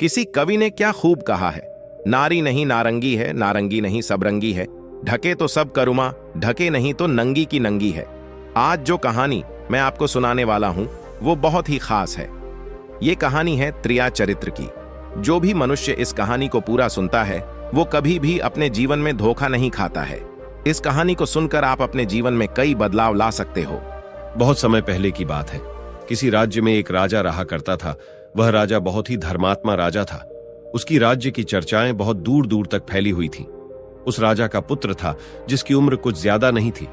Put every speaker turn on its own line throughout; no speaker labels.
किसी कवि ने क्या खूब कहा है, नारी नहीं नारंगी है, नारंगी नहीं सबरंगी है, ढके तो सब करुमा, ढके नहीं तो नंगी की नंगी है। आज जो कहानी मैं आपको सुनाने वाला हूं वो बहुत ही खास है। ये कहानी है त्रिया चरित्र की। जो भी मनुष्य इस कहानी को पूरा सुनता है वो कभी भी अपने जीवन में धोखा नहीं खाता है। इस कहानी को सुनकर आप अपने जीवन में कई बदलाव ला सकते हो।
बहुत समय पहले की बात है। किसी राज्य में एक राजा रहा करता था। वह राजा बहुत ही धर्मात्मा राजा था। उसकी राज्य की चर्चाएं बहुत दूर दूर तक फैली हुई थीं। उस राजा का पुत्र था जिसकी उम्र कुछ ज्यादा नहीं थी,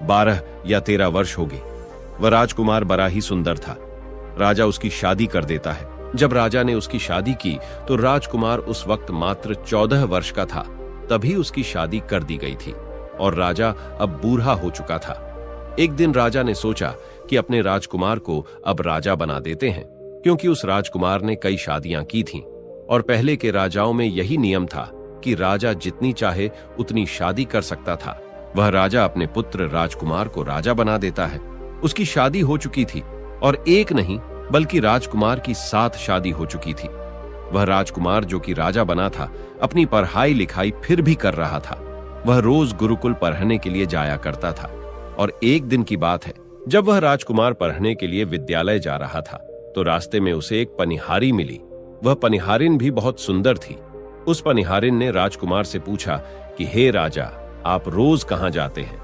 12 या 13 वर्ष होगी। वह राजकुमार बड़ा ही सुंदर था। राजा उसकी शादी कर देता है। जब राजा ने उसकी शादी की तो राजकुमार उस वक्त मात्र 14 वर्ष का था। तभी उसकी शादी कर दी गई थी और राजा अब बूढ़ा हो चुका था। एक दिन राजा ने सोचा कि अपने राजकुमार को अब राजा बना देते हैं, क्योंकि उस राजकुमार ने कई शादियां की थीं और पहले के राजाओं में यही नियम था कि राजा जितनी चाहे उतनी शादी कर सकता था। वह राजा अपने पुत्र राजकुमार को राजा बना देता है। उसकी शादी हो चुकी थी और एक नहीं बल्कि राजकुमार की 7 शादी हो चुकी थी। वह राजकुमार जो कि राजा बना था अपनी पढ़ाई लिखाई फिर भी कर रहा था। वह रोज गुरुकुल पढ़ने के लिए जाया करता था और एक दिन की बात है, जब वह राजकुमार पढ़ने के लिए विद्यालय जा रहा था तो रास्ते में उसे एक पनिहारी मिली। वह पनिहारिन भी बहुत सुंदर थी। उस पनिहारिन ने राजकुमार से पूछा कि हे राजा, आप रोज कहां जाते हैं?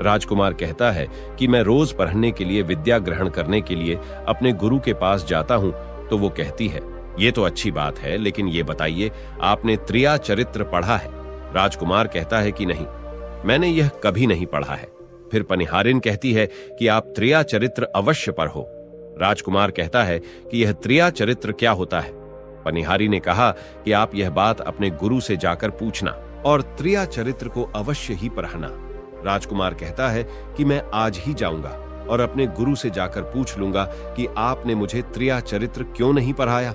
राजकुमार कहता है कि मैं रोज पढ़ने के लिए विद्या ग्रहण करने के लिए अपने गुरु के पास जाता हूं। तो वो कहती है, ये तो अच्छी बात है, लेकिन ये बताइए आपने त्रिया चरित्र पढ़ा है? राजकुमार कहता है कि नहीं, मैंने यह कभी नहीं पढ़ा है। फिर पनिहारिन कहती है कि आप त्रिया चरित्र अवश्य पढ़ो। राजकुमार कहता है कि यह त्रिया चरित्र क्या होता है? पनिहारी ने कहा कि आप यह बात अपने गुरु से जाकर पूछना और त्रिया चरित्र को अवश्य ही पढ़ना। राजकुमार कहता है कि मैं आज ही जाऊंगा और अपने गुरु से जाकर पूछ लूंगा कि आपने मुझे त्रिया चरित्र क्यों नहीं पढ़ाया।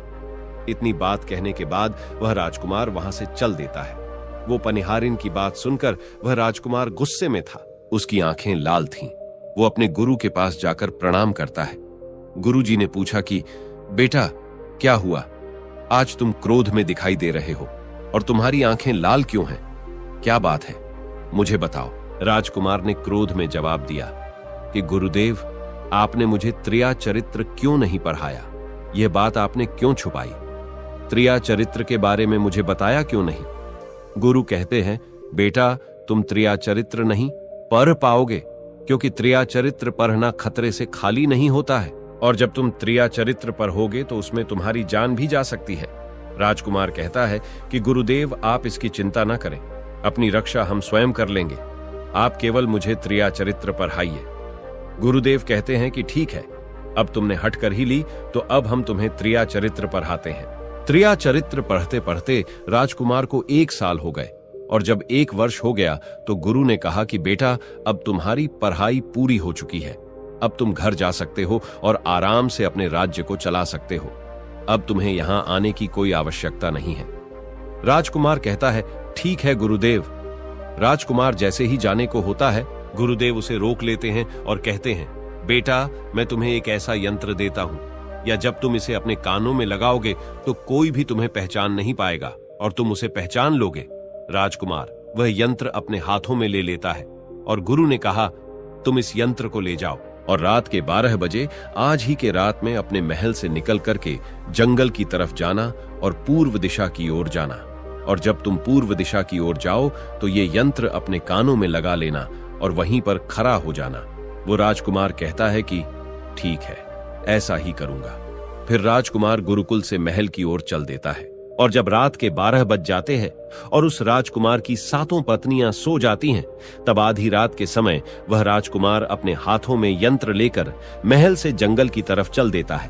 इतनी बात कहने के बाद वह राजकुमार वहां से चल देता है। वो पनिहारिन की बात सुनकर वह राजकुमार गुस्से में था। उसकी आंखें लाल थीं। वो अपने गुरु के पास जाकर प्रणाम करता है। गुरुजी ने पूछा कि बेटा, क्या हुआ? आज तुम क्रोध में दिखाई दे रहे हो और तुम्हारी आंखें लाल क्यों हैं? क्या बात है, मुझे बताओ। राजकुमार ने क्रोध में जवाब दिया कि गुरुदेव, आपने मुझे त्रिया चरित्र क्यों नहीं पढ़ाया? यह बात आपने क्यों छुपाई? त्रिया चरित्र के बारे में मुझे बताया क्यों नहीं? गुरु कहते हैं, बेटा, तुम त्रिया चरित्र नहीं पढ़ पाओगे, क्योंकि त्रिया चरित्र पढ़ना खतरे से खाली नहीं होता है और जब तुम त्रिया चरित्र पढ़ोगे तो उसमें तुम्हारी जान भी जा सकती है। राजकुमार कहता है कि गुरुदेव, आप इसकी चिंता न करें, अपनी रक्षा हम स्वयं कर लेंगे। आप केवल मुझे त्रिया चरित्र पढ़ाइए। गुरुदेव कहते हैं कि ठीक है, अब तुमने हट कर ही ली तो अब हम तुम्हें त्रिया चरित्र पढ़ाते हैं। त्रिया चरित्र पढ़ते पढ़ते राजकुमार को 1 साल हो गए और जब 1 वर्ष हो गया तो गुरु ने कहा कि बेटा, अब तुम्हारी पढ़ाई पूरी हो चुकी है। अब तुम घर जा सकते हो और आराम से अपने राज्य को चला सकते हो। अब तुम्हें यहां आने की कोई आवश्यकता नहीं है। राजकुमार कहता है, ठीक है गुरुदेव। राजकुमार जैसे ही जाने को होता है, गुरुदेव उसे रोक लेते हैं और कहते हैं, बेटा, मैं तुम्हें एक ऐसा यंत्र देता हूं, या जब तुम इसे अपने कानों में लगाओगे तो कोई भी तुम्हें पहचान नहीं पाएगा और तुम उसे पहचान लोगे। राजकुमार वह यंत्र अपने हाथों में ले लेता है और गुरु ने कहा, तुम इस यंत्र को ले जाओ और रात के 12 बजे आज ही के रात में अपने महल से निकल करके जंगल की तरफ जाना और पूर्व दिशा की ओर जाना। और जब तुम पूर्व दिशा की ओर जाओ तो ये यंत्र अपने कानों में लगा लेना और वहीं पर खड़ा हो जाना। वो राजकुमार कहता है कि ठीक है, ऐसा ही करूंगा। फिर राजकुमार गुरुकुल से महल की ओर चल देता है और जब रात के 12 बज जाते हैं और उस राजकुमार की 7 पत्नियां सो जाती हैं, तब आधी रात के समय वह राजकुमार अपने हाथों में यंत्र लेकर महल से जंगल की तरफ चल देता है।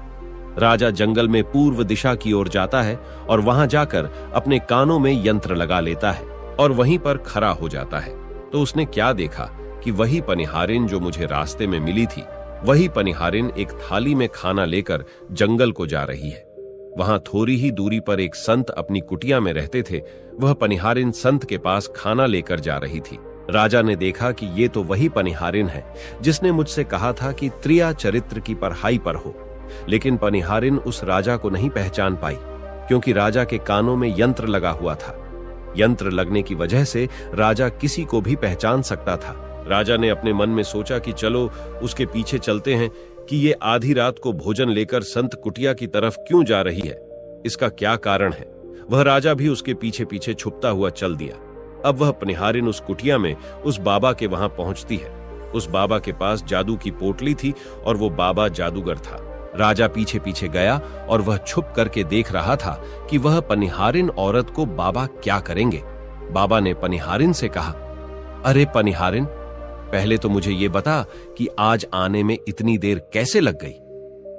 राजा जंगल में पूर्व दिशा की ओर जाता है और वहां जाकर अपने कानों में यंत्र लगा लेता है और वहीं पर खड़ा हो जाता है। तो उसने क्या देखा कि वही पनिहारिन जो मुझे रास्ते में मिली थी, वही पनिहारिन एक थाली में खाना लेकर जंगल को जा रही है। वहां थोड़ी ही दूरी पर एक संत अपनी कुटिया में रहते थे। वह पनिहारिन संत के पास खाना लेकर जा रही थी। राजा ने देखा कि ये तो वही पनिहारिन है जिसने मुझसे कहा था कि त्रिया चरित्र की पढ़ाई पर हो, लेकिन पनिहारिन उस राजा को नहीं पहचान पाई। क्योंकि राजा के कानों में यंत्र लगा हुआ था। यंत्र लगने की वजह से राजा किसी को भी पहचान सकता था। राजा ने अपने मन में सोचा कि चलो उसके पीछे चलते हैं कि ये आधी रात को भोजन लेकर संत कुटिया की तरफ क्यों जा रही है, इसका क्या कारण है। वह राजा भी उसके पीछे पीछे छुपता हुआ चल दिया। अब वह पनिहारिन उस कुटिया में उस बाबा के वहां पहुंचती है। उस बाबा के पास जादू की पोटली थी और वो बाबा जादूगर था। राजा पीछे पीछे गया और वह छुप करके देख रहा था कि वह पनिहारिन औरत को बाबा क्या करेंगे। बाबा ने पनिहारिन से कहा, अरे पनिहारिन, पहले तो मुझे ये बता कि आज आने में इतनी देर कैसे लग गई।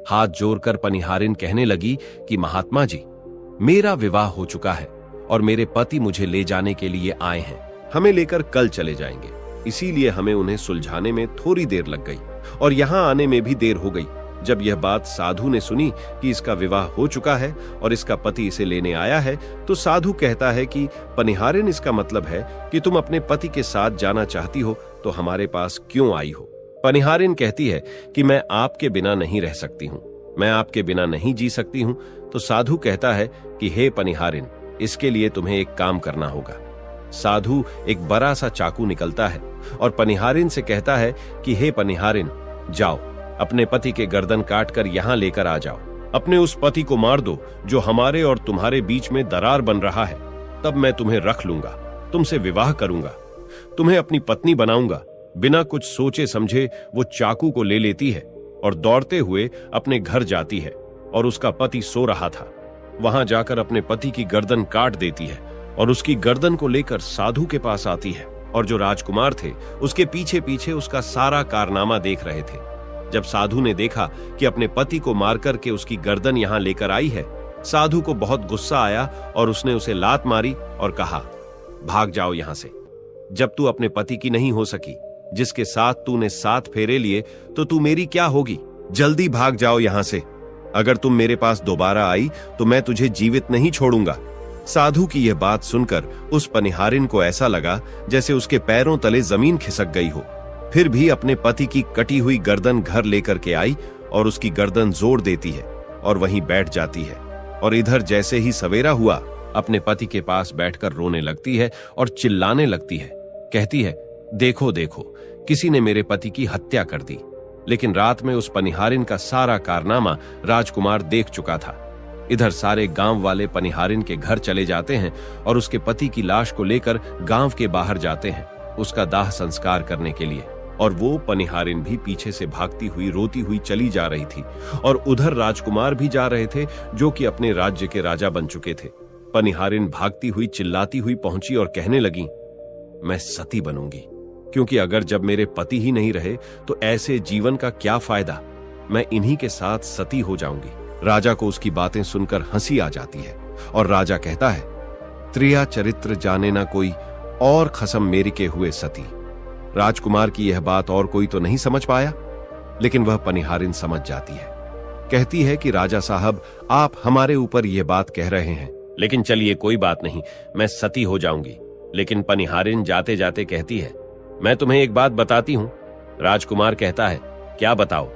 हाथ जोड़कर पनिहारिन कहने लगी कि महात्मा जी, मेरा विवाह हो चुका है और मेरे पति मुझे ले जाने के लिए आए हैं। हमें लेकर कल चले जाएंगे, इसीलिए हमें उन्हें सुलझाने में थोड़ी देर लग गई और यहां आने में भी देर हो गई। जब यह बात साधु ने सुनी कि इसका विवाह हो चुका है और इसका पति इसे लेने आया है, तो साधु कहता है कि पनिहारिन, इसका मतलब है कि तुम अपने पति के साथ जाना चाहती हो तो हमारे पास क्यों आई हो। पनिहारिन कहती है कि मैं आपके बिना नहीं रह सकती हूं, मैं आपके बिना नहीं जी सकती हूं। तो साधु कहता है कि हे पनिहारिन, इसके लिए तुम्हें एक काम करना होगा। साधु एक बड़ा सा चाकू निकलता है और पनिहारिन से कहता है कि हे पनिहारिन, जाओ अपने पति के गर्दन काट कर यहां लेकर आ जाओ। अपने उस पति को मार दो जो हमारे और तुम्हारे बीच में दरार बन रहा है, तब मैं तुम्हें रख लूंगा, तुमसे विवाह करूंगा, तुम्हें अपनी पत्नी बनाऊंगा। बिना कुछ सोचे समझे वो चाकू को ले लेती है और दौड़ते हुए अपने घर जाती है और उसका पति सो रहा था। वहां जाकर अपने पति की गर्दन काट देती है और उसकी गर्दन को लेकर साधु के पास आती है और जो राजकुमार थे उसके पीछे पीछे उसका सारा कारनामा देख रहे थे। जब साधु ने देखा कि अपने पति को मार करके उसकी गर्दन यहां लेकर आई है, साधु को बहुत गुस्सा आया और उसने उसे लात मारी और कहा, भाग जाओ यहां से। जब तू अपने पति की नहीं हो सकी, जिसके साथ तूने 7 फेरे लिए, तो तू मेरी क्या होगी। जल्दी भाग जाओ यहां से। अगर तुम मेरे पास दोबारा आई तो मैं तुझे जीवित नहीं छोड़ूंगा। साधु की यह बात सुनकर उस पनिहारिन को ऐसा लगा जैसे उसके पैरों तले जमीन खिसक गई हो। फिर भी अपने पति की कटी हुई गर्दन घर लेकर के आई और उसकी गर्दन जोड़ देती है और वहीं बैठ जाती है। और इधर जैसे ही सवेरा हुआ, अपने पति के पास बैठकर रोने लगती है और चिल्लाने लगती है। कहती है, देखो देखो, किसी ने मेरे पति की हत्या कर दी। लेकिन रात में उस पनिहारिन का सारा कारनामा राजकुमार देख चुका था। इधर सारे गांव वाले पनिहारिन के घर चले जाते हैं और उसके पति की लाश को लेकर गांव के बाहर जाते हैं उसका दाह संस्कार करने के लिए। और वो पनिहारिन भी पीछे से भागती हुई रोती हुई चली जा रही थी और उधर राजकुमार भी जा रहे थे जो कि अपने राज्य के राजा बन चुके थे। पनिहारिन भागती हुई चिल्लाती हुई पहुंची और कहने लगी, मैं सती बनूंगी, क्योंकि अगर जब मेरे पति ही नहीं रहे तो ऐसे जीवन का क्या फायदा। मैं इन्हीं के साथ सती हो जाऊंगी। राजा को उसकी बातें सुनकर हंसी आ जाती है और राजा कहता है, त्रिया चरित्र जाने ना कोई और खसम मेरी के हुए सती। राजकुमार की यह बात और कोई तो नहीं समझ पाया, लेकिन वह पनिहारिन समझ जाती है। कहती है कि राजा साहब, आप हमारे ऊपर यह बात कह रहे हैं, लेकिन चलिए कोई बात नहीं, मैं सती हो जाऊंगी। लेकिन पनिहारिन जाते जाते कहती है, मैं तुम्हें एक बात बताती हूं। राजकुमार कहता है, क्या बताओ।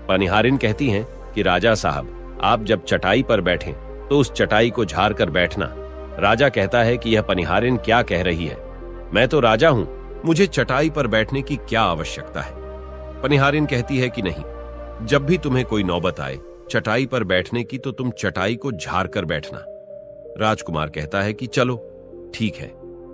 पनिहारिन कहती हैं कि राजा साहब, आप जब चटाई पर बैठें तो उस चटाई को झाड़ कर बैठना। राजा कहता है कि यह पनिहारिन क्या कह रही है, मैं तो राजा हूं, मुझे चटाई पर बैठने की क्या आवश्यकता है। पनिहारिन कहती है कि नहीं, जब भी तुम्हें कोई नौबत आए चटाई पर बैठने की तो तुम चटाई को झाड़ कर बैठना। राजकुमार कहता है कि चलो ठीक है,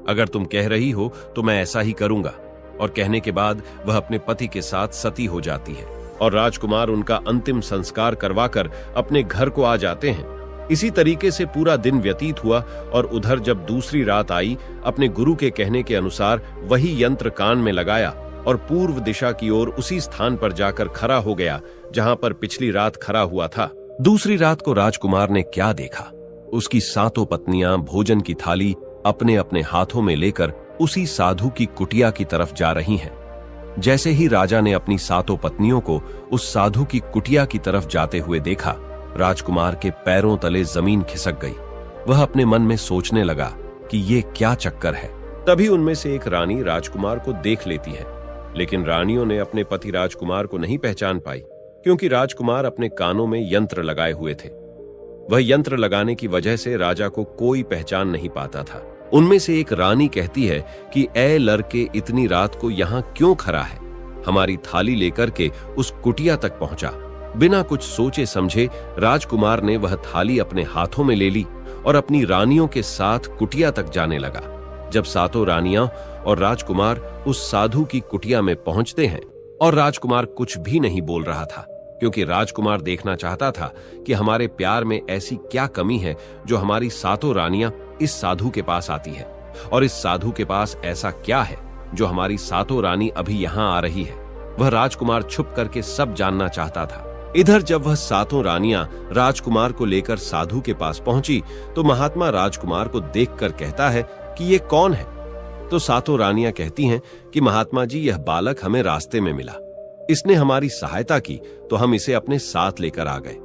अगर तुम कह रही हो तो मैं ऐसा ही करूंगा। और कहने के बाद वह अपने पति के साथ सती हो जाती है और राजकुमार उनका अंतिम संस्कार करवाकर अपने घर को आ जाते हैं। इसी तरीके से पूरा दिन व्यतीत हुआ और उधर जब दूसरी रात आई, अपने गुरु के कहने के अनुसार वही यंत्र कान में लगाया और पूर्व दिशा की ओर उसी स्थान पर जाकर खड़ा हो गया जहां पर पिछली रात खड़ा हुआ था। दूसरी रात को राजकुमार ने क्या देखा, उसकी 7 पत्नियां भोजन की थाली अपने अपने हाथों में लेकर उसी साधु की कुटिया की तरफ जा रही हैं। जैसे ही राजा ने अपनी 7 पत्नियों को उस साधु की कुटिया की तरफ जाते हुए देखा, राजकुमार के पैरों तले जमीन खिसक गई। वह अपने मन में सोचने लगा कि ये क्या चक्कर है। तभी उनमें से एक रानी राजकुमार को देख लेती है, लेकिन रानियों ने अपने पति राजकुमार को नहीं पहचान पाई, क्योंकि राजकुमार अपने कानों में यंत्र लगाए हुए थे। वह यंत्र लगाने की वजह से राजा को कोई पहचान नहीं पाता था। उनमें से एक रानी कहती है कि ए लड़के, इतनी रात को यहाँ क्यों खड़ा है? हमारी थाली लेकर के उस कुटिया तक पहुंचा। बिना कुछ सोचे समझे राजकुमार ने वह थाली अपने हाथों में ले ली और अपनी रानियों के साथ कुटिया तक जाने लगा। जब सातों रानियां और राजकुमार उस साधु की कुटिया में पहुंचते हैं और राजकुमार कुछ भी नहीं बोल रहा था, क्योंकि राजकुमार देखना चाहता था कि हमारे प्यार में ऐसी क्या कमी है जो हमारी सातों रानियां इस साधु के पास आती है, और इस साधु के पास ऐसा क्या है जो हमारी सातों रानी अभी यहां आ रही है। वह राजकुमार छुप करके सब जानना चाहता था। इधर जब वह सातों रानियां राजकुमार को लेकर साधु के पास पहुंची तो महात्मा राजकुमार को देखकर कहता है कि ये कौन है? तो सातों रानियां कहती हैं कि महात्मा जी, यह बालक हमें रास्ते में मिला, इसने हमारी सहायता की तो हम इसे अपने साथ लेकर आ गए।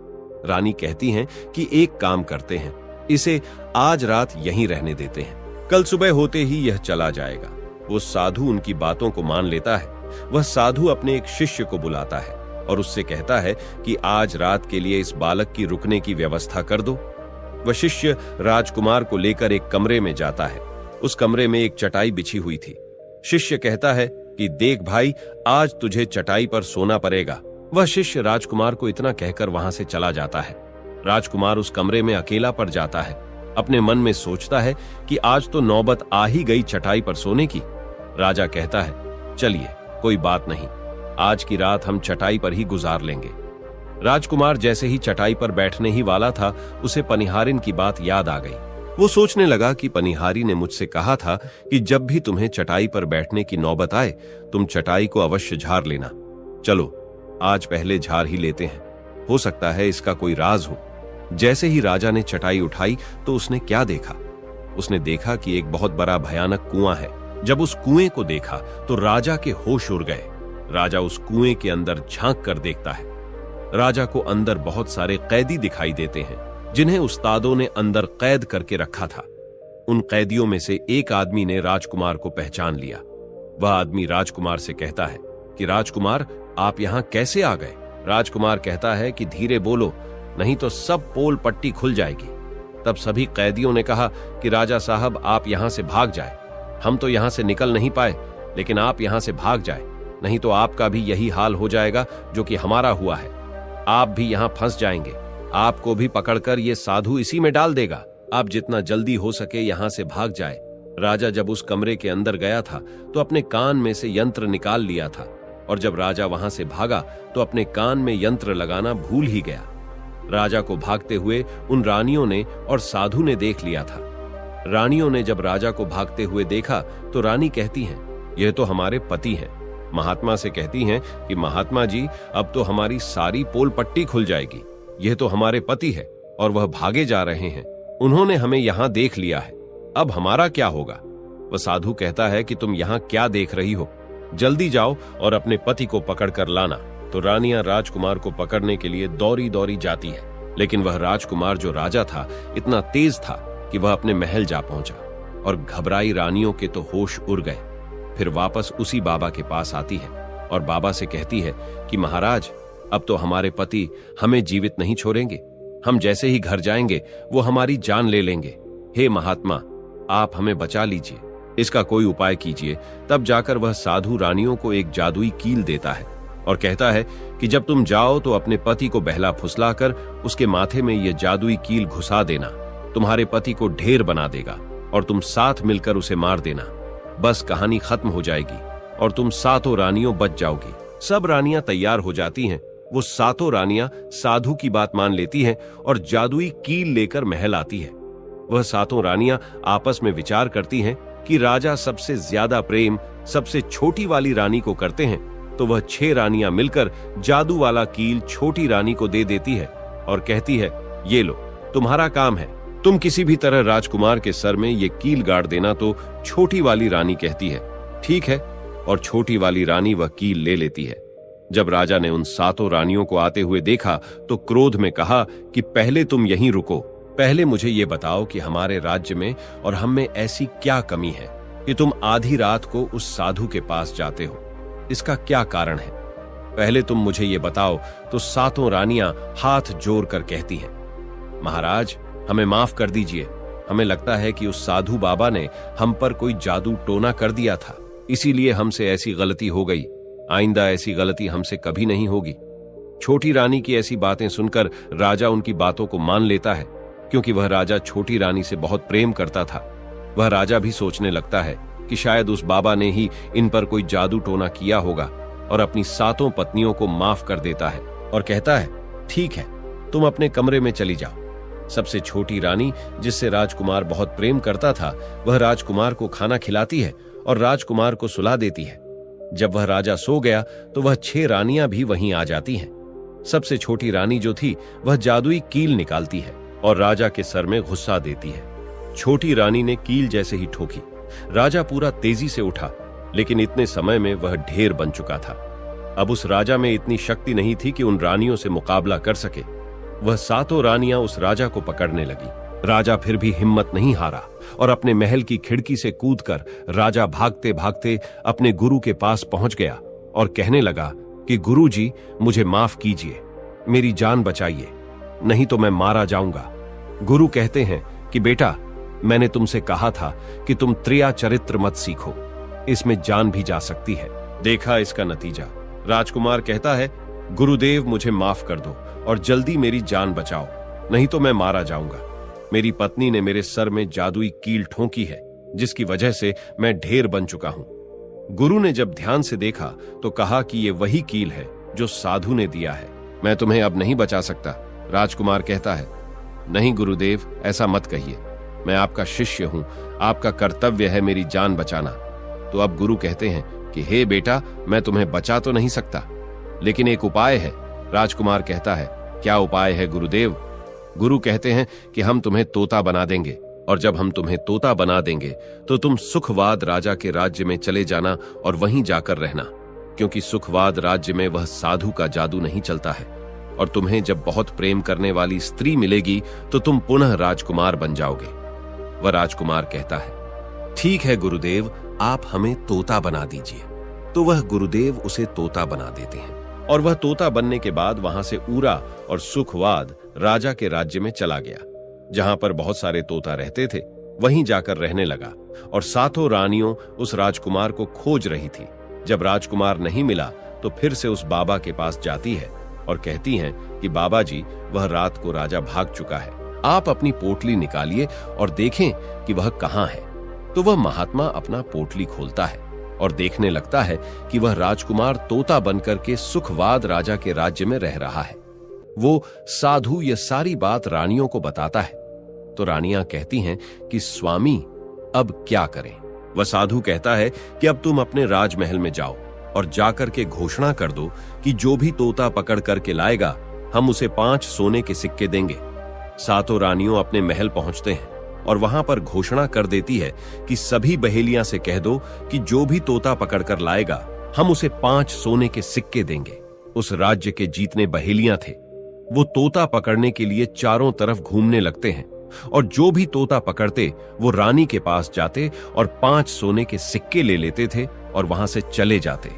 रानी कहती हैं कि एक काम करते हैं, इसे आज रात यहीं रहने देते हैं, कल सुबह होते ही यह चला जाएगा। वो साधु उनकी बातों को मान लेता है। वह साधु अपने एक शिष्य को बुलाता है और उससे कहता है कि आज रात के लिए इस बालक की रुकने की व्यवस्था कर दो। वह शिष्य राजकुमार को लेकर एक कमरे में जाता है। उस कमरे में एक चटाई बिछी हुई थी। शिष्य कहता है कि देख भाई, आज तुझे चटाई पर सोना पड़ेगा। वह शिष्य राजकुमार को इतना कहकर वहां से चला जाता है। राजकुमार उस कमरे में अकेला पड़ जाता है। अपने मन में सोचता है कि आज तो नौबत आ ही गई चटाई पर सोने की। राजा कहता है, चलिए कोई बात नहीं, आज की रात हम चटाई पर ही गुजार लेंगे। राजकुमार जैसे ही चटाई पर बैठने ही वाला था, उसे पनिहारिन की बात याद आ गई। वो सोचने लगा कि पनिहारी ने मुझसे कहा था कि जब भी तुम्हें चटाई पर बैठने की नौबत आए, तुम चटाई को अवश्य झाड़ लेना। चलो आज पहले झाड़ ही लेते हैं, हो सकता है इसका कोई राज हो। जैसे ही राजा ने चटाई उठाई तो उसने क्या देखा? उसने देखा कि एक बहुत बड़ा भयानक कुआं है। जब उस कुएं को देखा तो राजा के होश उड़ गए। राजा उस कुएं के अंदर झांक कर देखता है। राजा को अंदर बहुत सारे कैदी दिखाई देते हैं, जिन्हें उस्तादों ने अंदर कैद करके रखा था। उन कैदियों में से एक आदमी ने राजकुमार को पहचान लिया। वह आदमी राजकुमार से कहता है कि राजकुमार, आप यहां कैसे आ गए? राजकुमार कहता है कि धीरे बोलो, नहीं तो सब पोल पट्टी खुल जाएगी। तब सभी कैदियों ने कहा कि राजा साहब, आप यहां से भाग जाए। हम तो यहां से निकल नहीं पाए, लेकिन आप यहां से भाग जाए, नहीं तो आपका भी यही हाल हो जाएगा जो कि हमारा हुआ है। आप भी यहां फंस जाएंगे। आपको भी पकड़कर ये साधु इसी में डाल देगा। आप जितना जल्दी हो सके यहां से भाग जाए। राजा जब उस कमरे के अंदर गया था तो अपने कान में से यंत्र निकाल लिया था, और जब राजा वहां से भागा तो अपने कान में यंत्र लगाना भूल ही गया। राजा को भागते हुए उन रानियों ने और साधु ने देख लिया था। रानियों ने जब राजा को भागते हुए देखा तो रानी कहती हैं, यह तो हमारे पति हैं। महात्मा से कहती हैं कि महात्मा जी, अब तो हमारी सारी पोल पट्टी खुल जाएगी। यह तो हमारे पति है और वह भागे जा रहे हैं। उन्होंने हमें यहां देख लिया है, अब हमारा क्या होगा? वह साधु कहता है कि तुम यहां क्या देख रही हो, जल्दी जाओ और अपने पति को पकड़ कर लाना। तो रानियां राजकुमार को पकड़ने के लिए दौड़ी दौड़ी जाती है, लेकिन वह राजकुमार जो राजा था इतना तेज था कि वह अपने महल जा पहुंचा, और घबराई रानियों के तो होश उड़ गए। फिर वापस उसी बाबा के पास आती है और बाबा से कहती है कि महाराज, अब तो हमारे पति हमें जीवित नहीं छोड़ेंगे। हम जैसे ही घर जाएंगे वो हमारी जान ले लेंगे। हे महात्मा, आप हमें बचा लीजिए, इसका कोई उपाय कीजिए। तब जाकर वह साधु रानियों को एक जादुई कील देता है और कहता है कि जब तुम जाओ तो अपने पति को बहला फुसलाकर उसके माथे में यह जादुई कील घुसा देना। तुम्हारे पति को ढेर बना देगा और तुम साथ मिलकर उसे मार देना। बस कहानी खत्म हो जाएगी और तुम सातों रानियों बच जाओगी। सब रानियां तैयार हो जाती हैं। वो सातों रानियां साधु की बात मान लेती हैं और जादुई कील लेकर महल आती है। वह सातों रानियां आपस में विचार करती हैं कि राजा सबसे ज्यादा प्रेम सबसे छोटी वाली रानी को करते हैं, तो वह 6 रानियां मिलकर जादू वाला कील छोटी रानी को दे देती है और कहती है, ये लो, तुम्हारा काम है, तुम किसी भी तरह राजकुमार के सर में ये कील गाड़ देना। तो छोटी वाली रानी कहती है, ठीक है, और छोटी वाली रानी वह कील ले लेती है। जब राजा ने उन सातों रानियों को आते हुए देखा तो क्रोध में कहा कि पहले तुम यहीं रुको, पहले मुझे ये बताओ कि हमारे राज्य में और हम में ऐसी क्या कमी है कि तुम आधी रात को उस साधु के पास जाते हो? इसका क्या कारण है? पहले तुम मुझे ये बताओ। तो सातों रानियां हाथ जोड़कर कहती हैं, महाराज, हमें माफ कर दीजिए। हमें लगता है कि उस साधु बाबा ने हम पर कोई जादू टोना कर दिया था, इसीलिए हमसे ऐसी गलती हो गई। आइंदा ऐसी गलती हमसे कभी नहीं होगी। छोटी रानी की ऐसी बातें सुनकर राजा उनकी बातों को मान लेता है, क्योंकि वह राजा छोटी रानी से बहुत प्रेम करता था। वह राजा भी सोचने लगता है कि शायद उस बाबा ने ही इन पर कोई जादू टोना किया होगा, और अपनी 7 पत्नियों को माफ कर देता है और कहता है, ठीक है, तुम अपने कमरे में चली जाओ। सबसे छोटी रानी, जिससे राजकुमार बहुत प्रेम करता था, वह राजकुमार को खाना खिलाती है और राजकुमार को सुला देती है। जब वह राजा सो गया तो वह 6 रानियां भी वहीं आ जाती हैं। सबसे छोटी रानी जो थी वह जादुई कील निकालती है और राजा के सर में घुसा देती है। छोटी रानी ने कील जैसे ही ठोकी, राजा पूरा तेजी से उठा, लेकिन इतने समय में वह ढेर बन चुका था। अब उस राजा में इतनी शक्ति नहीं थी कि उन रानियों से मुकाबला कर सके। वह 7 रानियां उस राजा को पकड़ने लगी। राजा फिर भी हिम्मत नहीं हारा और अपने महल की खिड़की से कूदकर राजा भागते भागते अपने गुरु के पास पहुंच गया और कहने लगा कि गुरु जी, मुझे माफ कीजिए, मेरी जान बचाइए, नहीं तो मैं मारा जाऊंगा। गुरु कहते हैं कि बेटा, मैंने तुमसे कहा था कि तुम त्रिया चरित्र मत सीखो, इसमें जान भी जा सकती है। देखा इसका नतीजा। राजकुमार कहता है, गुरुदेव, मुझे माफ कर दो और जल्दी मेरी जान बचाओ, नहीं तो मैं मारा जाऊंगा। मेरी पत्नी ने मेरे सर में जादुई कील ठोंकी है, जिसकी वजह से मैं ढेर बन चुका हूं। गुरु ने जब ध्यान से देखा तो कहा कि यह वही कील है जो साधु ने दिया है। मैं तुम्हें अब नहीं बचा सकता। राजकुमार कहता है, नहीं गुरुदेव, ऐसा मत कहिए, मैं आपका शिष्य हूं, आपका कर्तव्य है मेरी जान बचाना। तो अब गुरु कहते हैं कि हे बेटा, मैं तुम्हें बचा तो नहीं सकता, लेकिन एक उपाय है। राजकुमार कहता है, क्या उपाय है गुरुदेव? गुरु कहते हैं कि हम तुम्हें तोता बना देंगे, और जब हम तुम्हें तोता बना देंगे तो तुम सुखवाद राजा के राज्य में चले जाना और वहीं जाकर रहना, क्योंकि सुखवाद राज्य में वह साधु का जादू नहीं चलता है। और तुम्हें जब बहुत प्रेम करने वाली स्त्री मिलेगी तो तुम पुनः राजकुमार बन जाओगे। वह राजकुमार कहता है, ठीक है गुरुदेव, आप हमें तोता बना दीजिए। तो वह गुरुदेव उसे तोता बना देते हैं, और वह तोता बनने के बाद वहां से ऊरा और सुखवाद राजा के राज्य में चला गया। जहां पर बहुत सारे तोता रहते थे, वहीं जाकर रहने लगा, और 7 रानियों उस राजकुमार को खोज रही थी। जब राजकुमार नहीं मिला तो फिर से उस बाबा के पास जाती है और कहती हैं कि बाबा जी, वह रात को राजा भाग चुका है, आप अपनी पोटली निकालिए और देखें कि वह कहां है। तो वह महात्मा अपना पोटली खोलता है और देखने लगता है कि वह राजकुमार तोता बनकर के सुखवाद राजा के राज्य में रह रहा है। वो साधु यह सारी बात रानियों को बताता है। तो रानियां कहती हैं कि स्वामी, अब क्या करें? वह साधु कहता है कि अब तुम अपने राजमहल में जाओ और जाकर के घोषणा कर दो कि जो भी तोता पकड़ करके लाएगा, हम उसे 5 सोने के सिक्के देंगे। 7 रानियों अपने महल पहुंचते हैं और वहां पर घोषणा कर देती है कि सभी बहेलियां से कह दो कि जो भी तोता पकड़कर लाएगा, हम उसे 5 सोने के सिक्के देंगे। उस राज्य के जितने बहेलियां थे, वो तोता पकड़ने के लिए चारों तरफ घूमने लगते हैं, और जो भी तोता पकड़ते वो रानी के पास जाते और 5 सोने के सिक्के ले लेते थे और वहां से चले जाते,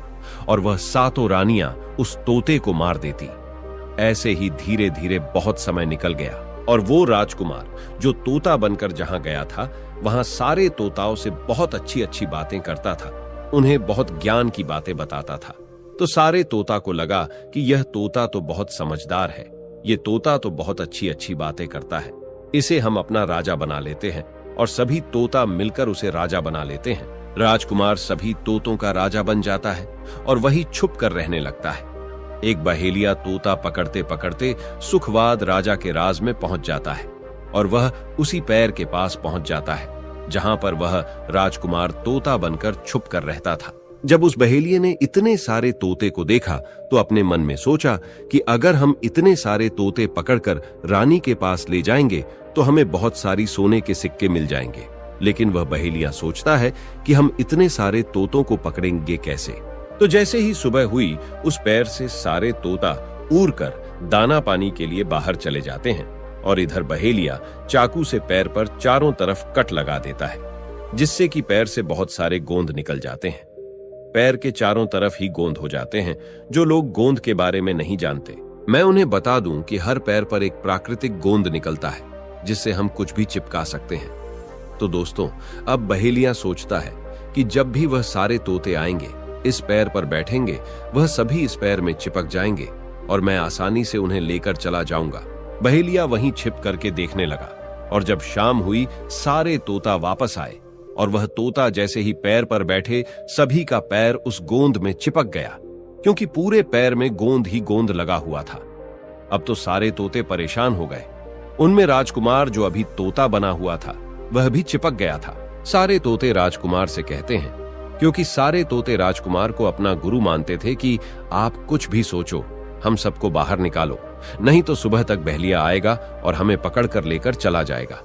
और वह 7 रानियां उस तोते को मार देती। ऐसे ही धीरे धीरे बहुत समय निकल गया, और वो राजकुमार जो तोता बनकर जहां गया था, वहां सारे तोताओं से बहुत अच्छी अच्छी बातें करता था, उन्हें बहुत ज्ञान की बातें बताता था। तो सारे तोता को लगा कि यह तोता तो बहुत समझदार है, ये तोता तो बहुत अच्छी अच्छी बातें करता है, इसे हम अपना राजा बना लेते हैं। और सभी तोता मिलकर उसे राजा बना लेते हैं। राजकुमार सभी तोतों का राजा बन जाता है और वही छुप कर रहने लगता है। एक बहेलिया तोता पकड़ते पकड़ते सुखवाद राजा के राज में पहुंच जाता है, और वह उसी पैर के पास पहुंच जाता है जहां पर वह राजकुमार तोता बनकर छुप कर रहता था। जब उस बहेलिये ने इतने सारे तोते को देखा तो अपने मन में सोचा कि अगर हम इतने सारे तोते पकड़कर रानी के पास ले जाएंगे तो हमें बहुत सारी सोने के सिक्के मिल जाएंगे। लेकिन वह बहेलिया सोचता है कि हम इतने सारे तोतों को पकड़ेंगे कैसे। तो जैसे ही सुबह हुई, उस पैर से सारे तोता उड़ कर दाना पानी के लिए बाहर चले जाते हैं, और इधर बहेलिया चाकू से पैर पर चारों तरफ कट लगा देता है, जिससे कि पैर से बहुत सारे गोंद निकल जाते हैं। पैर के चारों तरफ ही गोंद हो जाते हैं। जो लोग गोंद के बारे में नहीं जानते मैं उन्हें बता दूं कि हर पैर पर एक प्राकृतिक गोंद निकलता है जिससे हम कुछ भी चिपका सकते हैं। तो दोस्तों, अब बहेलिया सोचता है कि जब भी वह सारे तोते आएंगे, इस पैर पर बैठेंगे, वह सभी इस पैर में चिपक जाएंगे और मैं आसानी से उन्हें लेकर चला जाऊंगा। बहेलिया वहीं छिप करके देखने लगा और जब शाम हुई, सारे तोता वापस आए और वह तोता जैसे ही पैर पर बैठे, सभी का पैर उस गोंद में चिपक गया, क्योंकि पूरे पैर में गोंद ही गोंद लगा हुआ था। अब तो सारे तोते परेशान हो गए। उनमें राजकुमार, जो अभी तोता बना हुआ था, वह भी चिपक गया था। सारे तोते राजकुमार से कहते हैं, क्योंकि सारे तोते राजकुमार को अपना गुरु मानते थे, कि आप कुछ भी सोचो, हम सबको बाहर निकालो, नहीं तो सुबह तक बहेलिया आएगा और हमें पकड़ कर लेकर चला जाएगा।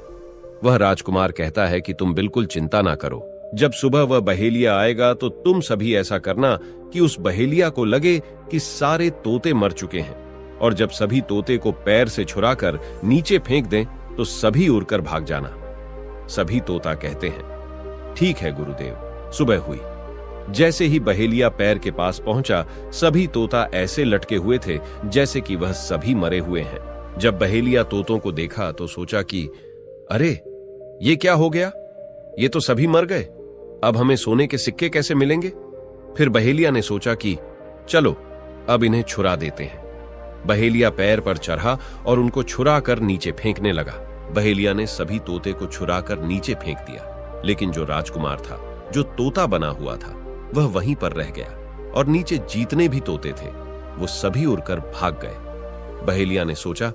वह राजकुमार कहता है कि तुम बिल्कुल चिंता ना करो, जब सुबह वह बहेलिया आएगा तो तुम सभी ऐसा करना कि उस बहेलिया को लगे कि सारे तोते मर चुके हैं, और जब सभी तोते को पैर से छुराकर नीचे फेंक दें तो सभी उड़कर भाग जाना। सभी तोता कहते हैं, ठीक है गुरुदेव। सुबह हुई। जैसे ही बहेलिया पैर के पास पहुंचा, सभी तोता ऐसे लटके हुए थे जैसे कि वह सभी मरे हुए हैं। जब बहेलिया तोतों को देखा तो सोचा कि अरे, ये क्या हो गया? ये तो सभी मर गए। अब हमें सोने के सिक्के कैसे मिलेंगे? फिर बहेलिया ने सोचा कि चलो अब इन्हें छुरा देते हैं। बहेलिया पैर पर चढ़ा और उनको छुरा कर नीचे फेंकने लगा। बहेलिया ने सभी तोते को छुरा कर नीचे फेंक दिया, लेकिन जो राजकुमार था, जो तोता बना हुआ था, वह वहीं पर रह गया और नीचे जितने भी तोते थे वो सभी उड़कर भाग गए। बहेलिया ने सोचा,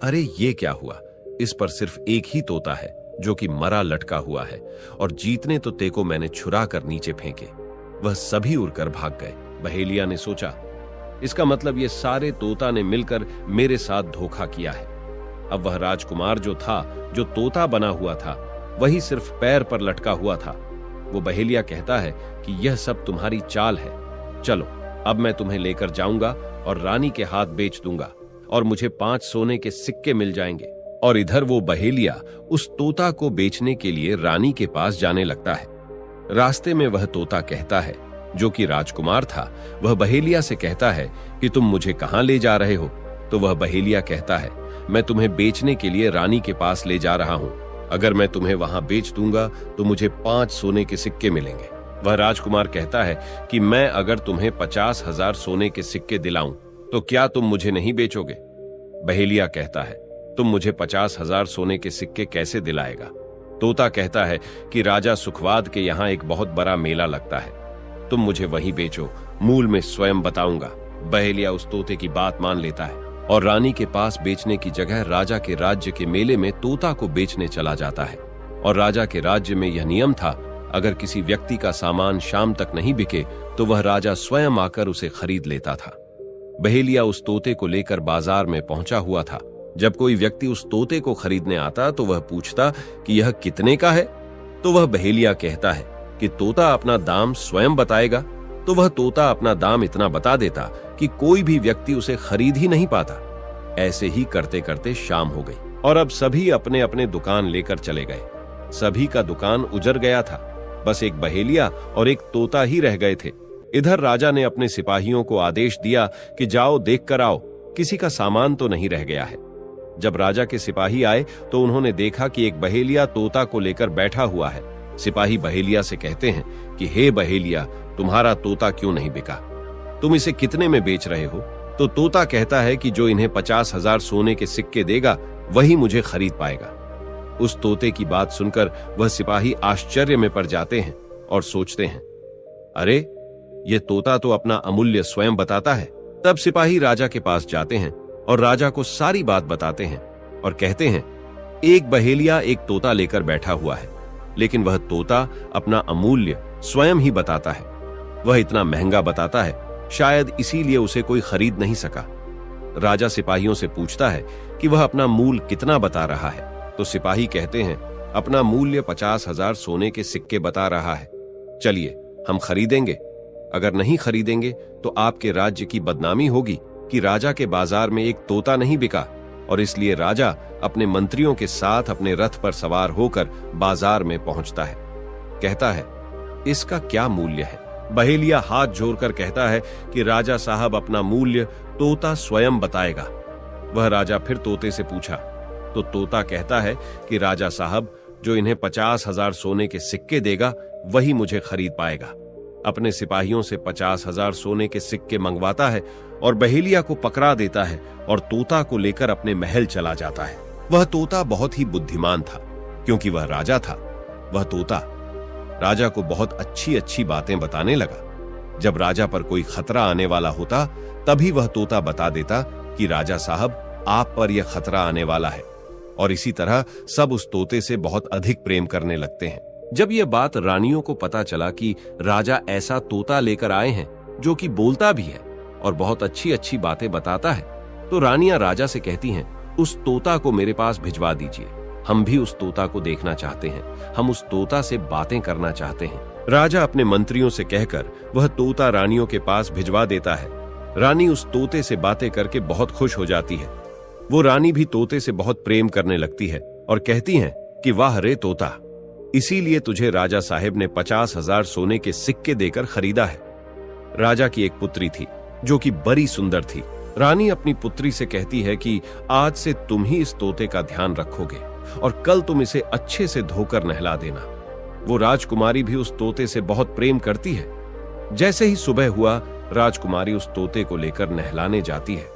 अरे ये क्या हुआ? इस पर सिर्फ एक ही तोता है जो कि मरा लटका हुआ है, और जितने तोते को मैंने छुरा कर नीचे फेंके वह सभी उड़कर भाग गए। बहेलिया ने सोचा, इसका मतलब ये सारे तोता ने मिलकर मेरे साथ धोखा किया है। अब वह राजकुमार जो था, जो तोता बना हुआ था, वही सिर्फ पैर पर लटका हुआ था। वो बहेलिया कहता है कि यह सब तुम्हारी चाल है। चलो अब मैं तुम्हें लेकर जाऊंगा और रानी के हाथ बेच दूंगा और मुझे 5 सोने के सिक्के मिल जाएंगे। और इधर वो बहेलिया उस तोता को बेचने के लिए रानी के पास जाने लगता है। रास्ते में वह तोता कहता है, जो कि राजकुमार था, वह बहेलिया से कहता है कि तुम मुझे कहां ले जा रहे हो? तो वह बहेलिया कहता है, मैं तुम्हें बेचने के लिए रानी के पास ले जा रहा हूं। अगर मैं तुम्हें वहां बेच दूंगा तो मुझे 5 सोने के सिक्के मिलेंगे। वह राजकुमार कहता है कि मैं अगर तुम्हें 50,000 सोने के सिक्के दिलाऊं तो क्या तुम मुझे नहीं बेचोगे? बहेलिया कहता है, तुम मुझे 50,000 सोने के सिक्के कैसे दिलाएगा? तोता कहता है कि राजा सुखवाद के यहाँ एक बहुत बड़ा मेला लगता है, तुम मुझे वहीं बेचो, मूल में स्वयं बताऊंगा। बहेलिया उस तोते की बात मान लेता है और रानी के पास बेचने की जगह राजा के राज्य के मेले में तोता को बेचने चला जाता है। और राजा के राज्य में यह नियम था, अगर किसी व्यक्ति का सामान शाम तक नहीं बिके तो वह राजा स्वयं आकर उसे खरीद लेता था। बहेलिया उस तोते को लेकर बाजार में पहुंचा हुआ था। जब कोई व्यक्ति उस तोते को खरीदने आता तो वह पूछता कि यह कितने का है? तो वह बहेलिया कहता है कि तोता अपना दाम स्वयं बताएगा। तो वह तोता अपना दाम इतना बता देता कि कोई भी व्यक्ति उसे खरीद ही नहीं पाता। ऐसे ही करते करते शाम हो गई और अब सभी अपने अपने दुकान लेकर चले गए। सभी का दुकान उजड़ गया था, बस एक बहेलिया और एक तोता ही रह गए थे। इधर राजा ने अपने सिपाहियों को आदेश दिया कि जाओ देख कर आओ, किसी का सामान तो नहीं रह गया है। जब राजा के सिपाही आए तो उन्होंने देखा कि एक बहेलिया तोता को लेकर बैठा हुआ है। सिपाही बहेलिया से कहते हैं कि हे बहेलिया, तुम्हारा तोता क्यों नहीं बिका? तुम इसे कितने में बेच रहे हो? तो तोता कहता है कि जो इन्हें 50,000 सोने के सिक्के देगा वही मुझे खरीद पाएगा। उस तोते की बात सुनकर वह सिपाही आश्चर्य में पड़ जाते हैं और सोचते हैं, अरे ये तोता तो अपना अमूल्य स्वयं बताता है। तब सिपाही राजा के पास जाते हैं और राजा को सारी बात बताते हैं और कहते हैं, एक बहेलिया एक तोता लेकर बैठा हुआ है, लेकिन वह तोता अपना अमूल्य स्वयं ही बताता है। वह इतना महंगा बताता है, शायद इसीलिए उसे कोई खरीद नहीं सका। राजा सिपाहियों से पूछता है कि वह अपना मूल कितना बता रहा है। तो सिपाही कहते हैं, अपना मूल्य 50,000 सोने के सिक्के बता रहा है। चलिए हम खरीदेंगे। अगर नहीं खरीदेंगे तो आपके राज्य की बदनामी होगी कि राजा के बाजार में एक तोता नहीं बिका, और इसलिए राजा अपने मंत्रियों के साथ अपने रथ पर सवार होकर बाजार में पहुंचता है। कहता है, इसका क्या मूल्य है? बहेलिया हाथ जोड़कर कहता है कि राजा साहब अपना मूल्य तोता स्वयं बताएगा। वह राजा फिर तोते से पूछा तो तोता कहता है कि राजा साहब जो इन्हें 50,000 सोने के सिक्के देगा वही मुझे खरीद पाएगा। अपने सिपाहियों से 50,000 सोने के सिक्के मंगवाता है और बहेलिया को पकड़ा देता है और तोता को लेकर अपने महल चला जाता है। वह तोता बहुत ही बुद्धिमान था क्योंकि वह राजा था। वह तोता राजा को बहुत अच्छी अच्छी बातें बताने लगा। जब राजा पर कोई खतरा आने वाला होता तभी वह तोता बता देता कि राजा साहब आप पर यह खतरा आने वाला है, और इसी तरह सब उस तोते से बहुत अधिक प्रेम करने लगते हैं। जब यह बात रानियों को पता चला कि राजा ऐसा तोता लेकर आए हैं जो कि बोलता भी है और बहुत अच्छी अच्छी बातें बताता है, तो रानियां राजा से कहती हैं उस तोता को मेरे पास भिजवा दीजिए, हम भी उस तोता को देखना चाहते हैं, हम उस तोता से बातें करना चाहते हैं। राजा अपने मंत्रियों से कहकर वह तोता रानियों के पास भिजवा देता है। रानी उस तोते से बातें करके बहुत खुश हो जाती है। वो रानी भी तोते से बहुत प्रेम करने लगती है और कहती हैं कि वाह रे तोता, इसीलिए तुझे राजा साहेब ने 50,000 सोने के सिक्के देकर खरीदा है। राजा की एक पुत्री थी जो कि बड़ी सुंदर थी। रानी अपनी पुत्री से कहती है कि आज से तुम ही इस तोते का ध्यान रखोगे और कल तुम इसे अच्छे से धोकर नहला देना। वो राजकुमारी भी उस तोते से बहुत प्रेम करती है। जैसे ही सुबह हुआ, राजकुमारी उस तोते को लेकर नहलाने जाती है।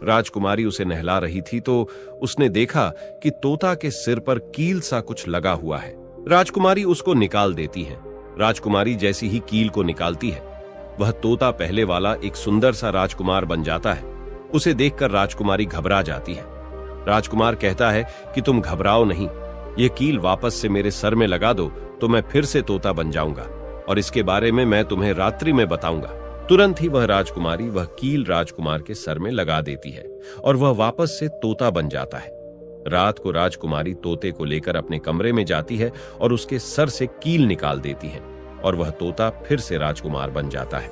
राजकुमारी उसे नहला रही थी तो उसने देखा कि तोता के सिर पर कील सा कुछ लगा हुआ है। राजकुमारी उसको निकाल देती है। राजकुमारी जैसी ही कील को निकालती है, वह तोता पहले वाला एक सुंदर सा राजकुमार बन जाता है। उसे देखकर राजकुमारी घबरा जाती है। राजकुमार कहता है कि तुम घबराओ नहीं, ये कील वापस से मेरे सर में लगा दो तो मैं फिर से तोता बन जाऊंगा और इसके बारे में मैं तुम्हें रात्रि में बताऊंगा। तुरंत ही वह राजकुमारी वह कील राजकुमार के सर में लगा देती है और वह वापस से तोता बन जाता है। रात को राजकुमारी तोते को लेकर अपने कमरे में जाती है और उसके सर से कील निकाल देती है और वह तोता फिर से राजकुमार बन जाता है।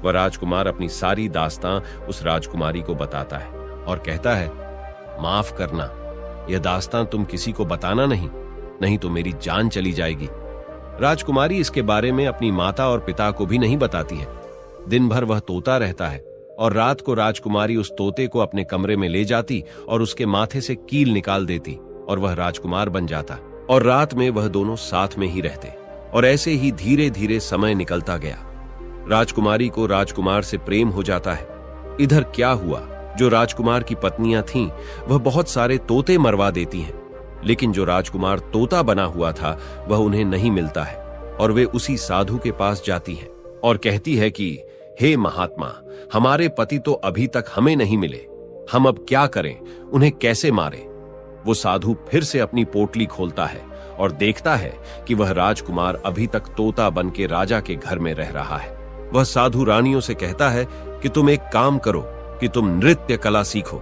वह राजकुमार अपनी सारी दास्तां उस राजकुमारी को बताता है और कहता है, माफ करना, यह दास्तां तुम किसी को बताना नहीं तो मेरी जान चली जाएगी। राजकुमारी इसके बारे में अपनी माता और पिता को भी नहीं बताती है। दिन भर वह तोता रहता है और रात को राजकुमारी उस तोते को अपने कमरे में ले जाती और उसके माथे से कील निकाल देती और वह राजकुमार बन जाता और रात में वह दोनों साथ में ही रहते और ऐसे ही धीरे धीरे समय निकलता गया। राजकुमारी को राजकुमार से प्रेम हो जाता है। इधर क्या हुआ, जो राजकुमार की पत्नियां थीं वह बहुत सारे तोते मरवा देती हैं, लेकिन जो राजकुमार तोता बना हुआ था वह उन्हें नहीं मिलता है और वे उसी साधु के पास जाती हैं और कहती है कि हे महात्मा, हमारे पति तो अभी तक हमें नहीं मिले, हम अब क्या करें, उन्हें कैसे मारें। वो साधु फिर से अपनी पोटली खोलता है और देखता है कि वह राजकुमार अभी तक तोता बन के राजा के घर में रह रहा है। वह साधु रानियों से कहता है कि तुम एक काम करो कि तुम नृत्य कला सीखो।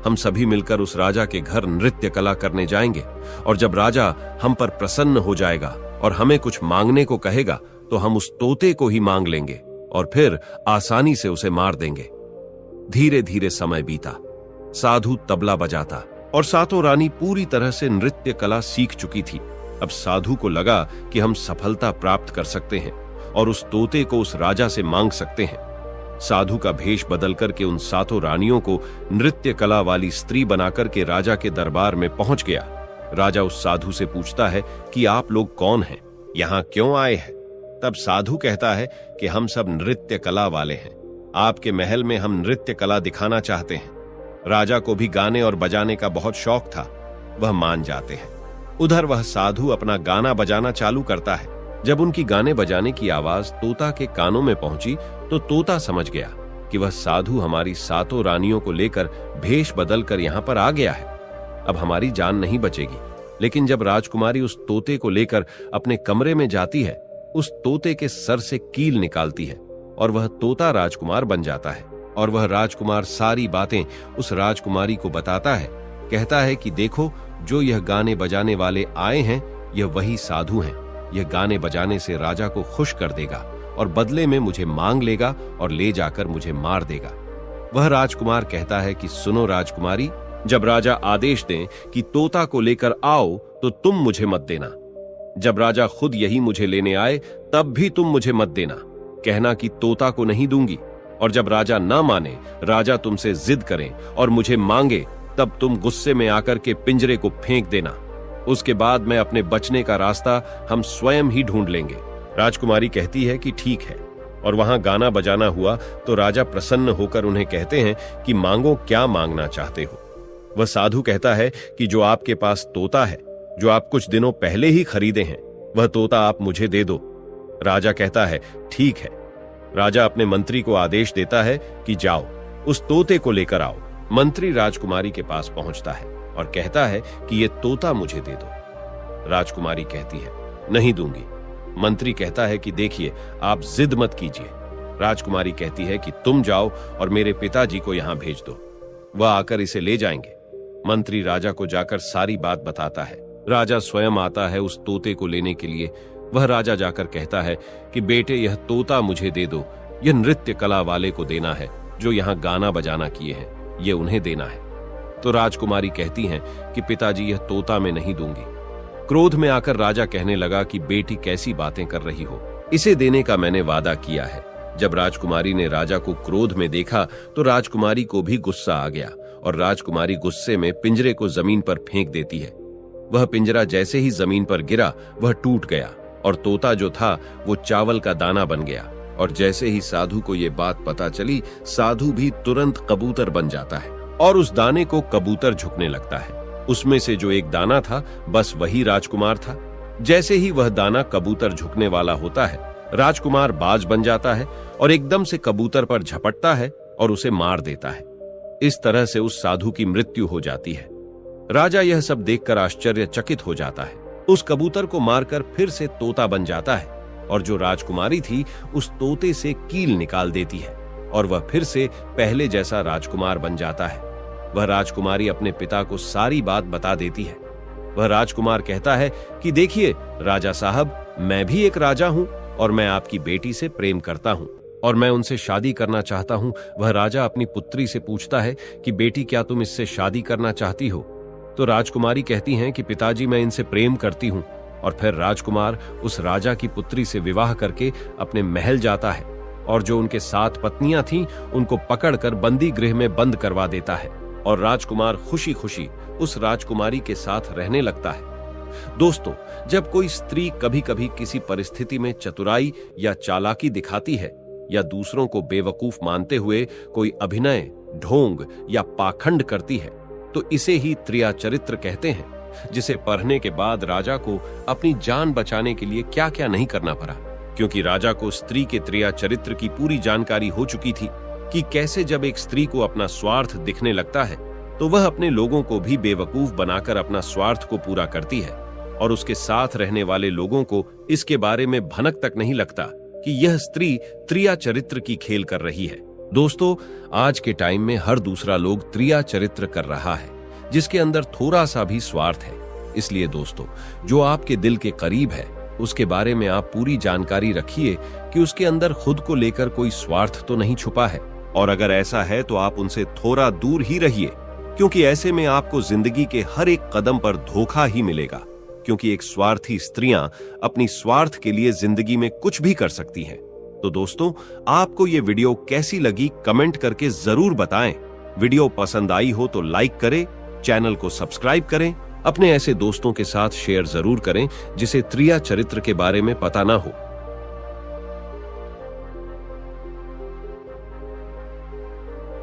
हम सभी मिलकर उस राजा के घर नृत्य कला करने जाएंगे और जब राजा हम पर प्रसन्न हो जाएगा और हमें कुछ मांगने को कहेगा तो हम उस तोते को ही मांग लेंगे और फिर आसानी से उसे मार देंगे। धीरे धीरे समय बीता। साधु तबला बजाता और सातों रानी पूरी तरह से नृत्य कला सीख चुकी थी। अब साधु को लगा कि हम सफलता प्राप्त कर सकते हैं और उस तोते को उस राजा से मांग सकते हैं। साधु का भेष बदल करके उन सातों रानियों को नृत्य कला वाली स्त्री बनाकर के राजा के दरबार में पहुंच गया। राजा उस साधु से पूछता है कि आप लोग कौन हैं, यहाँ क्यों आए हैं। तब साधु कहता है कि हम सब नृत्य कला वाले हैं, आपके महल में हम नृत्य कला दिखाना चाहते हैं। राजा को भी गाने और बजाने का बहुत शौक था, वह मान जाते हैं। उधर वह साधु अपना गाना बजाना चालू करता है। जब उनकी गाने बजाने की आवाज तोता के कानों में पहुंची तो तोता समझ गया कि वह साधु हमारी सातों रानियों को लेकर भेष बदल कर यहाँ पर आ गया है, अब हमारी जान नहीं बचेगी। लेकिन जब राजकुमारी उस तोते को लेकर अपने कमरे में जाती है, उस तोते के सर से कील निकालती है और वह तोता राजकुमार बन जाता है और वह राजकुमार सारी बातें उस राजकुमारी को बताता है। कहता है कि देखो, जो यह गाने बजाने वाले आए हैं यह वही साधु हैं। यह गाने बजाने से राजा को खुश कर देगा और बदले में मुझे मांग लेगा और ले जाकर मुझे मार देगा। वह राजकुमार कहता है कि सुनो राजकुमारी, जब राजा आदेश दें कि तोता को लेकर आओ तो तुम मुझे मत देना। जब राजा खुद यही मुझे लेने आए तब भी तुम मुझे मत देना। कहना कि तोता को नहीं दूंगी, और जब राजा ना माने, राजा तुमसे जिद करें और मुझे मांगे, तब तुम गुस्से में आकर के पिंजरे को फेंक देना। उसके बाद मैं अपने बचने का रास्ता हम स्वयं ही ढूंढ लेंगे। राजकुमारी कहती है कि ठीक है, और वहां गाना बजाना हुआ तो राजा प्रसन्न होकर उन्हें कहते हैं कि मांगो, क्या मांगना चाहते हो। वह साधु कहता है कि जो आपके पास तोता है, जो आप कुछ दिनों पहले ही खरीदे हैं, वह तोता आप मुझे दे दो। राजा कहता है ठीक है। राजा अपने मंत्री को आदेश देता है कि जाओ, उस तोते को लेकर आओ। मंत्री राजकुमारी के पास पहुंचता है और कहता है कि यह तोता मुझे दे दो। राजकुमारी कहती है नहीं दूंगी। मंत्री कहता है कि देखिए, आप जिद मत कीजिए। राजकुमारी कहती है कि तुम जाओ और मेरे पिताजी को यहां भेज दो, वह आकर इसे ले जाएंगे। मंत्री राजा को जाकर सारी बात बताता है। राजा स्वयं आता है उस तोते को लेने के लिए। वह राजा जाकर कहता है कि बेटे, यह तोता मुझे दे दो। यह नृत्य कला वाले को देना है जो यहां गाना बजाना किए हैं, यह उन्हें देना है। तो राजकुमारी कहती हैं कि पिताजी, यह तोता मैं नहीं दूंगी। क्रोध में आकर राजा कहने लगा कि बेटी, कैसी बातें कर रही हो, इसे देने का मैंने वादा किया है। जब राजकुमारी ने राजा को क्रोध में देखा तो राजकुमारी को भी गुस्सा आ गया और राजकुमारी गुस्से में पिंजरे को जमीन पर फेंक देती है। वह पिंजरा जैसे ही जमीन पर गिरा, वह टूट गया और तोता जो था वो चावल का दाना बन गया। और जैसे ही साधु को ये बात पता चली, साधु भी तुरंत कबूतर बन जाता है और उस दाने को कबूतर झुकने लगता है। उसमें से जो एक दाना था, बस वही राजकुमार था। जैसे ही वह दाना कबूतर झुकने वाला होता है, राजकुमार बाज बन जाता है और एकदम से कबूतर पर झपटता है और उसे मार देता है। इस तरह से उस साधु की मृत्यु हो जाती है। राजा यह सब देखकर आश्चर्यचकित हो जाता है। उस कबूतर को मारकर फिर से तोता बन जाता है और जो राजकुमारी थी, उस तोते से कील निकाल देती है और वह फिर से पहले जैसा राजकुमार बन जाता है। वह राजकुमारी अपने पिता को सारी बात बता देती है। वह राजकुमार कहता है कि देखिए राजा साहब, मैं भी एक राजा हूं और मैं आपकी बेटी से प्रेम करता हूं और मैं उनसे शादी करना चाहता हूं। वह राजा अपनी पुत्री से पूछता है कि बेटी, क्या तुम इससे शादी करना चाहती हो? तो राजकुमारी कहती हैं कि पिताजी, मैं इनसे प्रेम करती हूं। और फिर राजकुमार उस राजा की पुत्री से विवाह करके अपने महल जाता है और जो उनके 7 पत्नियां थीं, उनको पकड़कर बंदी गृह में बंद करवा देता है और राजकुमार खुशी खुशी उस राजकुमारी के साथ रहने लगता है। दोस्तों, जब कोई स्त्री कभी कभी किसी परिस्थिति में चतुराई या चालाकी दिखाती है या दूसरों को बेवकूफ मानते हुए कोई अभिनय, ढोंग या पाखंड करती है, तो इसे ही त्रिया चरित्र कहते हैं, जिसे पढ़ने के बाद राजा को अपनी जान बचाने के लिए क्या क्या नहीं करना पड़ा, क्योंकि राजा को स्त्री के त्रिया चरित्र की पूरी जानकारी हो चुकी थी कि कैसे जब एक स्त्री को अपना स्वार्थ दिखने लगता है तो वह अपने लोगों को भी बेवकूफ बनाकर अपना स्वार्थ को पूरा करती है और उसके साथ रहने वाले लोगों को इसके बारे में भनक तक नहीं लगता कि यह स्त्री त्रिया चरित्र की खेल कर रही है। दोस्तों, आज के टाइम में हर दूसरा लोग त्रिया चरित्र कर रहा है, जिसके अंदर थोड़ा सा भी स्वार्थ है। इसलिए दोस्तों, जो आपके दिल के करीब है, उसके बारे में आप पूरी जानकारी रखिए कि उसके अंदर खुद को लेकर कोई स्वार्थ तो नहीं छुपा है, और अगर ऐसा है तो आप उनसे थोड़ा दूर ही रहिए, क्योंकि ऐसे में आपको जिंदगी के हर एक कदम पर धोखा ही मिलेगा। क्योंकि एक स्वार्थी स्त्रियां अपनी स्वार्थ के लिए जिंदगी में कुछ भी कर सकती हैं। तो दोस्तों, आपको ये वीडियो कैसी लगी कमेंट करके जरूर बताएं। वीडियो पसंद आई हो तो लाइक करें, चैनल को सब्सक्राइब करें, अपने ऐसे दोस्तों के साथ शेयर जरूर करें जिसे त्रिया चरित्र के बारे में पता ना हो।